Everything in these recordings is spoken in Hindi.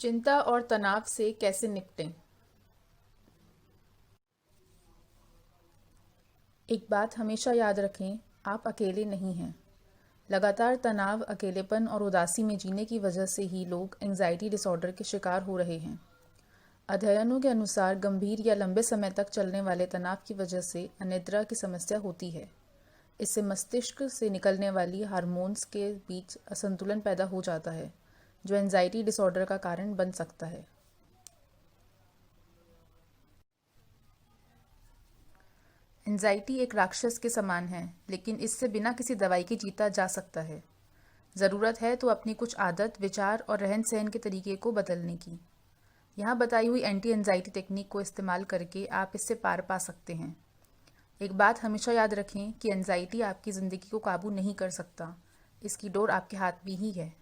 चिंता और तनाव से कैसे निपटें। एक बात हमेशा याद रखें, आप अकेले नहीं हैं। लगातार तनाव, अकेलेपन और उदासी में जीने की वजह से ही लोग एंजाइटी डिसऑर्डर के शिकार हो रहे हैं। अध्ययनों के अनुसार गंभीर या लंबे समय तक चलने वाले तनाव की वजह से अनिद्रा की समस्या होती है। इससे मस्तिष्क से निकलने वाली हार्मोन्स के बीच असंतुलन पैदा हो जाता है, जो एंजाइटी डिसऑर्डर का कारण बन सकता है। एंजाइटी एक राक्षस के समान है, लेकिन इससे बिना किसी दवाई के जीता जा सकता है। ज़रूरत है तो अपनी कुछ आदत, विचार और रहन सहन के तरीके को बदलने की। यहाँ बताई हुई एंटी एंजाइटी टेक्निक को इस्तेमाल करके आप इससे पार पा सकते हैं। एक बात हमेशा याद रखें कि एंजाइटी आपकी ज़िंदगी को काबू नहीं कर सकता। इसकी डोर आपके हाथ में ही है।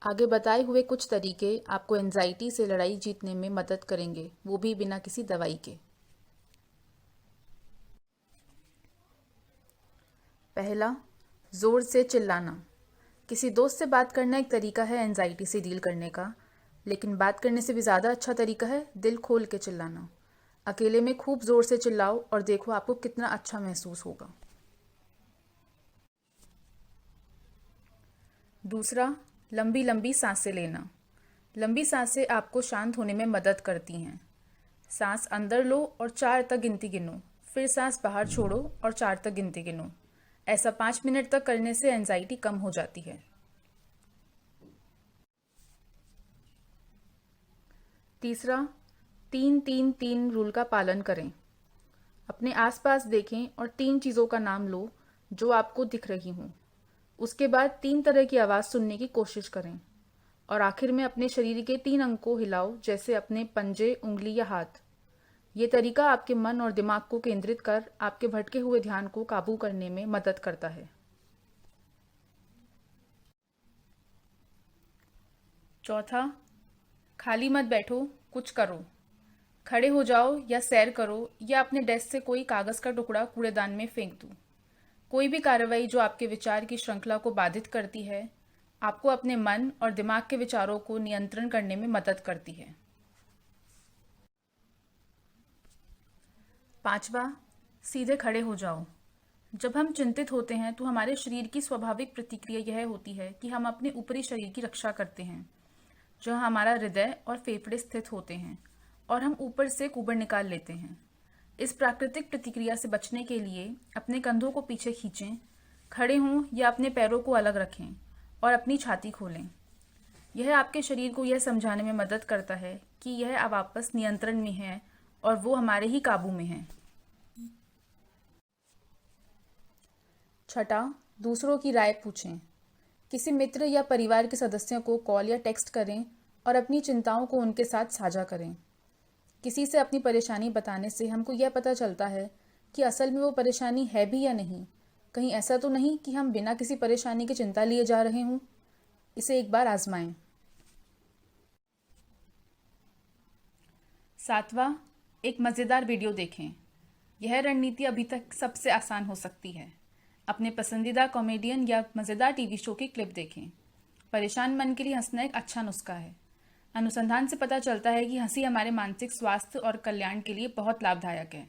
आगे बताए हुए कुछ तरीके आपको एंजाइटी से लड़ाई जीतने में मदद करेंगे, वो भी बिना किसी दवाई के। पहला, ज़ोर से चिल्लाना। किसी दोस्त से बात करना एक तरीका है एंजाइटी से डील करने का, लेकिन बात करने से भी ज़्यादा अच्छा तरीका है दिल खोल के चिल्लाना। अकेले में खूब ज़ोर से चिल्लाओ और देखो आपको कितना अच्छा महसूस होगा। दूसरा, लंबी लंबी सांसें लेना। लंबी सांसें आपको शांत होने में मदद करती हैं। सांस अंदर लो और 4 तक गिनती गिनो, फिर सांस बाहर छोड़ो और 4 तक गिनती गिनो। ऐसा 5 मिनट तक करने से एंजाइटी कम हो जाती है। तीसरा, 3-3-3 रूल का पालन करें। अपने आसपास देखें और 3 चीज़ों का नाम लो जो आपको दिख रही हों। उसके बाद 3 तरह की आवाज़ सुनने की कोशिश करें और आखिर में अपने शरीर के 3 अंग को हिलाओ, जैसे अपने पंजे, उंगली या हाथ। ये तरीका आपके मन और दिमाग को केंद्रित कर आपके भटके हुए ध्यान को काबू करने में मदद करता है। चौथा, खाली मत बैठो, कुछ करो। खड़े हो जाओ या सैर करो या अपने डेस्क से कोई कागज़ का टुकड़ा कूड़ेदान में फेंक दो। कोई भी कार्रवाई जो आपके विचार की श्रृंखला को बाधित करती है, आपको अपने मन और दिमाग के विचारों को नियंत्रण करने में मदद करती है। पांचवा, सीधे खड़े हो जाओ। जब हम चिंतित होते हैं तो हमारे शरीर की स्वाभाविक प्रतिक्रिया यह होती है कि हम अपने ऊपरी शरीर की रक्षा करते हैं, जहाँ हमारा हृदय और फेफड़े स्थित होते हैं, और हम ऊपर से कुबड़ निकाल लेते हैं। इस प्राकृतिक प्रतिक्रिया से बचने के लिए अपने कंधों को पीछे खींचें, खड़े हों या अपने पैरों को अलग रखें और अपनी छाती खोलें। यह आपके शरीर को यह समझाने में मदद करता है कि यह अब वापस नियंत्रण में है और वो हमारे ही काबू में है। छठा, दूसरों की राय पूछें। किसी मित्र या परिवार के सदस्यों को कॉल या टेक्स्ट करें और अपनी चिंताओं को उनके साथ साझा करें। किसी से अपनी परेशानी बताने से हमको यह पता चलता है कि असल में वो परेशानी है भी या नहीं। कहीं ऐसा तो नहीं कि हम बिना किसी परेशानी की चिंता लिए जा रहे हों। इसे एक बार आजमाएं। सातवां, एक मज़ेदार वीडियो देखें। यह रणनीति अभी तक सबसे आसान हो सकती है। अपने पसंदीदा कॉमेडियन या मज़ेदार टीवी शो की क्लिप देखें। परेशान मन के लिए हंसना एक अच्छा नुस्खा है। अनुसंधान से पता चलता है कि हंसी हमारे मानसिक स्वास्थ्य और कल्याण के लिए बहुत लाभदायक है।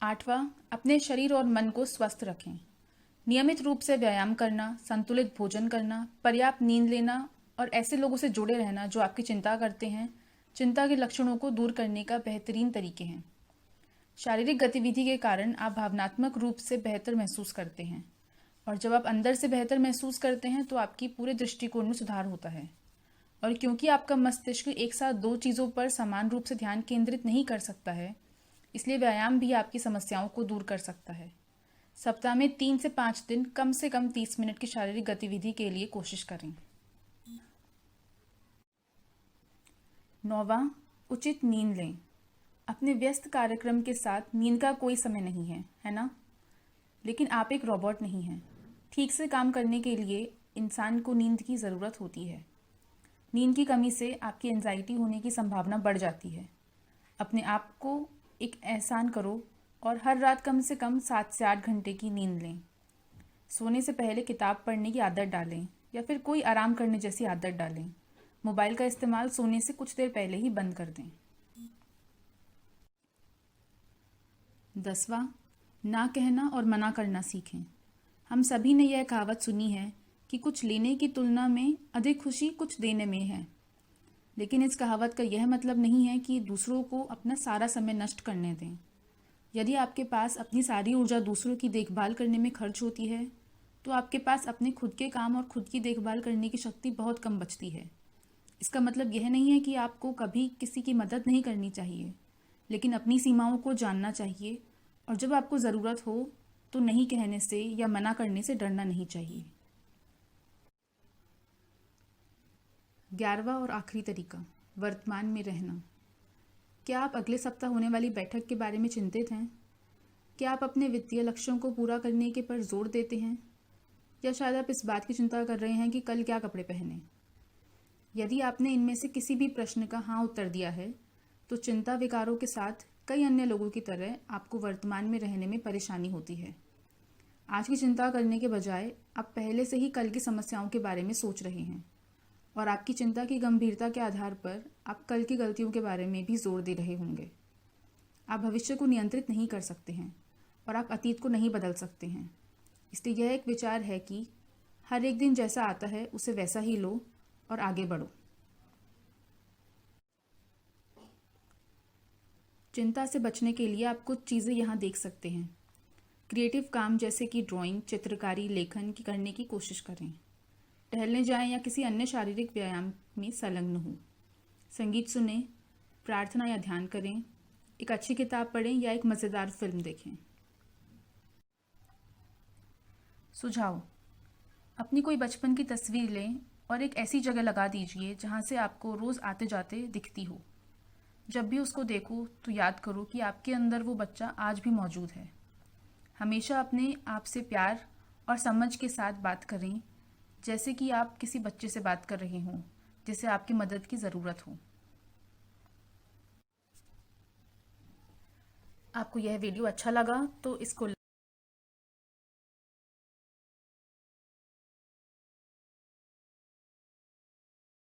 आठवां, अपने शरीर और मन को स्वस्थ रखें। नियमित रूप से व्यायाम करना, संतुलित भोजन करना, पर्याप्त नींद लेना और ऐसे लोगों से जुड़े रहना जो आपकी चिंता करते हैं, चिंता के लक्षणों को दूर करने का बेहतरीन तरीके हैं। शारीरिक गतिविधि के कारण आप भावनात्मक रूप से बेहतर महसूस करते हैं, और जब आप अंदर से बेहतर महसूस करते हैं तो आपकी पूरे दृष्टिकोण में सुधार होता है। और क्योंकि आपका मस्तिष्क एक साथ 2 चीज़ों पर समान रूप से ध्यान केंद्रित नहीं कर सकता है, इसलिए व्यायाम भी आपकी समस्याओं को दूर कर सकता है। सप्ताह में 3 से 5 दिन कम से कम 30 मिनट की शारीरिक गतिविधि के लिए कोशिश करें। 9वां, उचित नींद लें। अपने व्यस्त कार्यक्रम के साथ नींद का कोई समय नहीं है, है ना? लेकिन आप एक रोबोट नहीं हैं। ठीक से काम करने के लिए इंसान को नींद की ज़रूरत होती है। नींद की कमी से आपकी एंजाइटी होने की संभावना बढ़ जाती है। अपने आप को एक एहसान करो और हर रात कम से कम 7 से 8 घंटे की नींद लें। सोने से पहले किताब पढ़ने की आदत डालें या फिर कोई आराम करने जैसी आदत डालें। मोबाइल का इस्तेमाल सोने से कुछ देर पहले ही बंद कर दें। 10वां, ना कहना और मना करना सीखें। हम सभी ने यह कहावत सुनी है कि कुछ लेने की तुलना में अधिक खुशी कुछ देने में है। लेकिन इस कहावत का यह मतलब नहीं है कि दूसरों को अपना सारा समय नष्ट करने दें। यदि आपके पास अपनी सारी ऊर्जा दूसरों की देखभाल करने में खर्च होती है, तो आपके पास अपने खुद के काम और खुद की देखभाल करने की शक्ति बहुत कम बचती है। इसका मतलब यह नहीं है कि आपको कभी किसी की मदद नहीं करनी चाहिए, लेकिन अपनी सीमाओं को जानना चाहिए और जब आपको ज़रूरत हो तो नहीं कहने से या मना करने से डरना नहीं चाहिए। 11वां और आखिरी तरीका, वर्तमान में रहना। क्या आप अगले सप्ताह होने वाली बैठक के बारे में चिंतित हैं? क्या आप अपने वित्तीय लक्ष्यों को पूरा करने के पर जोर देते हैं? या शायद आप इस बात की चिंता कर रहे हैं कि कल क्या कपड़े पहने? यदि आपने इनमें से किसी भी प्रश्न का हाँ उत्तर दिया है, तो चिंता विकारों के साथ कई अन्य लोगों की तरह आपको वर्तमान में रहने में परेशानी होती है। आज की चिंता करने के बजाय आप पहले से ही कल की समस्याओं के बारे में सोच रहे हैं और आपकी चिंता की गंभीरता के आधार पर आप कल की गलतियों के बारे में भी जोर दे रहे होंगे। आप भविष्य को नियंत्रित नहीं कर सकते हैं और आप अतीत को नहीं बदल सकते हैं। इसलिए यह एक विचार है कि हर एक दिन जैसा आता है उसे वैसा ही लो और आगे बढ़ो। चिंता से बचने के लिए आप कुछ चीज़ें यहाँ देख सकते हैं। क्रिएटिव काम जैसे कि ड्राइंग, चित्रकारी, लेखन की करने की कोशिश करें। टहलने जाएं या किसी अन्य शारीरिक व्यायाम में संलग्न हों। संगीत सुनें, प्रार्थना या ध्यान करें, एक अच्छी किताब पढ़ें या एक मज़ेदार फिल्म देखें। सुझाव: अपनी कोई बचपन की तस्वीर लें और एक ऐसी जगह लगा दीजिए जहाँ से आपको रोज़ आते जाते दिखती हो। जब भी उसको देखो तो याद करो कि आपके अंदर वो बच्चा आज भी मौजूद है। हमेशा अपने आप से प्यार और समझ के साथ बात करें, जैसे कि आप किसी बच्चे से बात कर रहे हों जिसे आपकी मदद की ज़रूरत हो। आपको यह वीडियो अच्छा लगा तो इसको